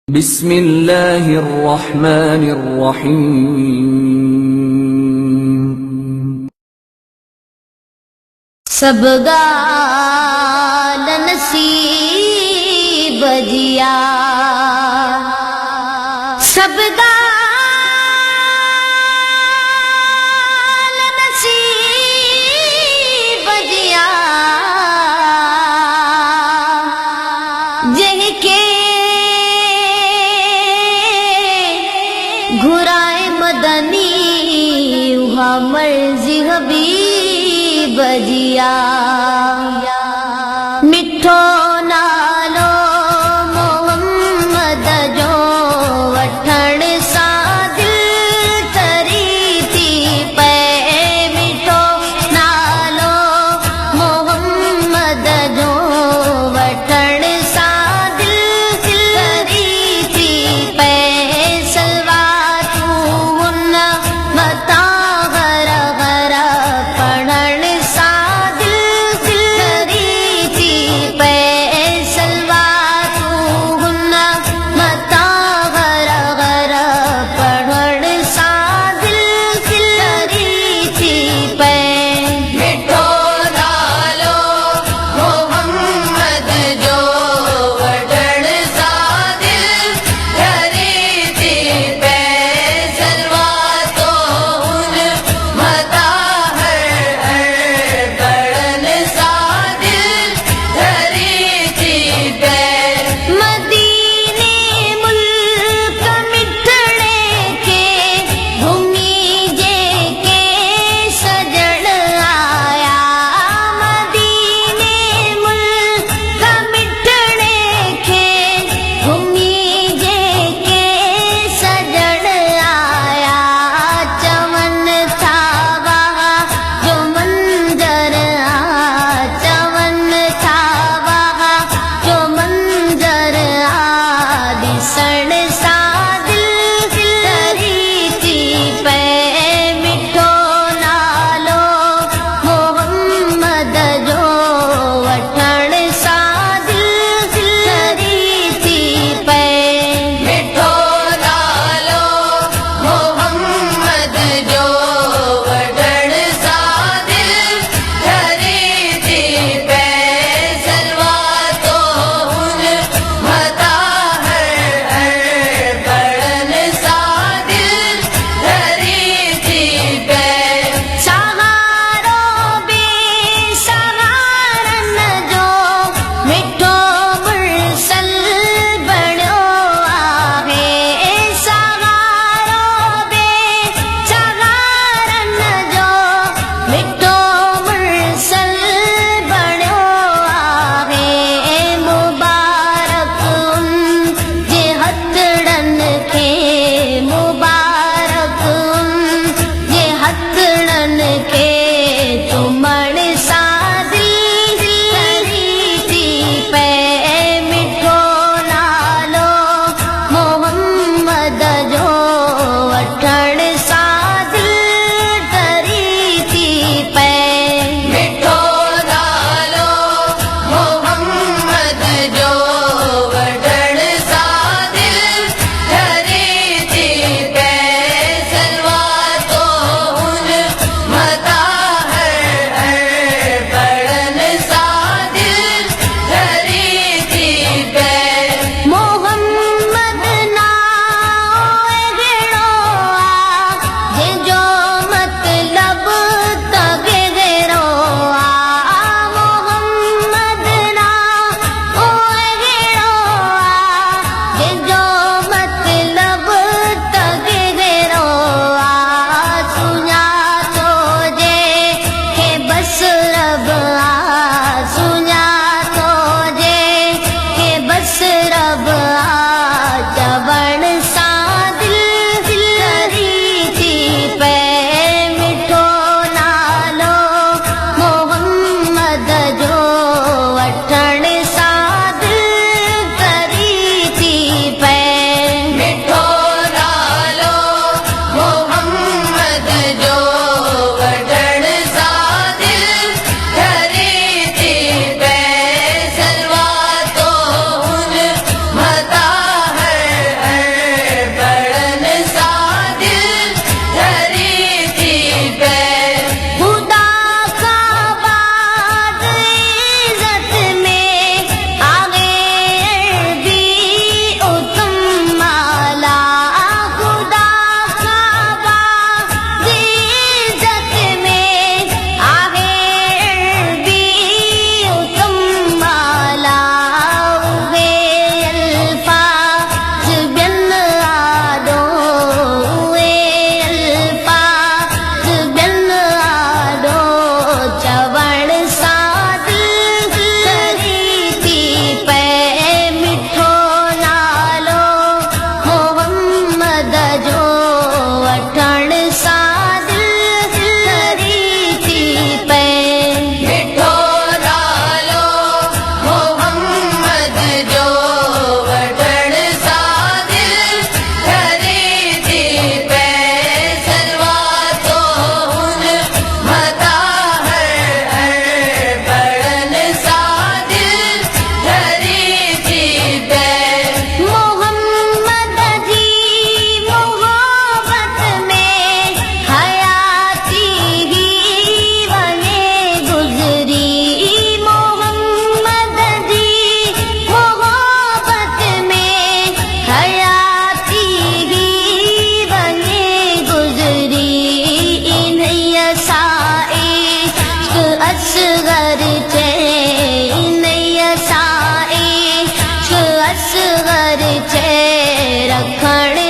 बिस्मिल्लाहिर्रहमानिर्रहीम। सब गाल नसीब जिया, सब गाल नसीब जिया, जिनके घुराए मदनी उहा मर्जी हबीब जिया। मिठो नालो मोहम्मद जो वठण सां दिल तरी थी पए। मिठो नालो मोहम्मद जो वठण सां दिल तरी थी पए। सलवातूं हुन मथां गर गर पढ़ण सां दिल तरी थी पए। सलवातूं हुन मथां गर गर पढ़ण सां दिल तरी थी पए। मिठो नालो मोहम्मद जो वठण सां दिल ठरी थी पए। सलवातूं हुन मथां हर हर पढ़ण सां दिल ठरी थी पए। मदीने मुल्क मिठड़े के घुमी जेके सजण आया। मदीने मुल्क मिठड़े के घुमी जेके सजण आया। चवन था वहाँ जो मंजर चवन था वहाँ जो मंजर ॾिसण सां दिल तरी थी पए। मिठो नालो मोहम्मद जो वठण सां दिल तरी थी पए। मिठो नालो मोहम्मद जो वठण सां दिल ठरी थी पए। सलवातूं हुन मथां हर हर पढ़ण सां दिल ठरी थी पए। सहारो बेसहारन जो मिठो मुरसल बणियो आहे। सहारो बेसहारन जो मिठो मुरसल बणियो आहे। मुबारक उन जे हथड़न खे, मुबारक उन जे हथड़न खे चुमण सां दिल तरी थी पए। मिठो नालो मोहम्मद जो वठण सां दिल तरी थी पए। मिठो नालो मोहम्मद जो वठण सां दिल ठरी थी पए। सलवातूं हुन मथां हर हर पढ़ण सां दिल ठरी थी पए। मोहम्मद नाओ अहिड़ो आ जंहिंजो मतलब तगेरो आ। मोहम्मद नाओ अहिड़ो आ जंहिंजो मतलब तगेरो आ। सुञातो जे के बस रब आ, सुञातो जे के बस रब आ। चवण सां दिल तरी थी पए। मिठो नालो मोहम्मद जो वठण सां दिल तरी थी पए। मिठो नालो मोहम्मद जो वठण सां दिल ठरी थी पए। सलवातूं हुन असगर छे रखण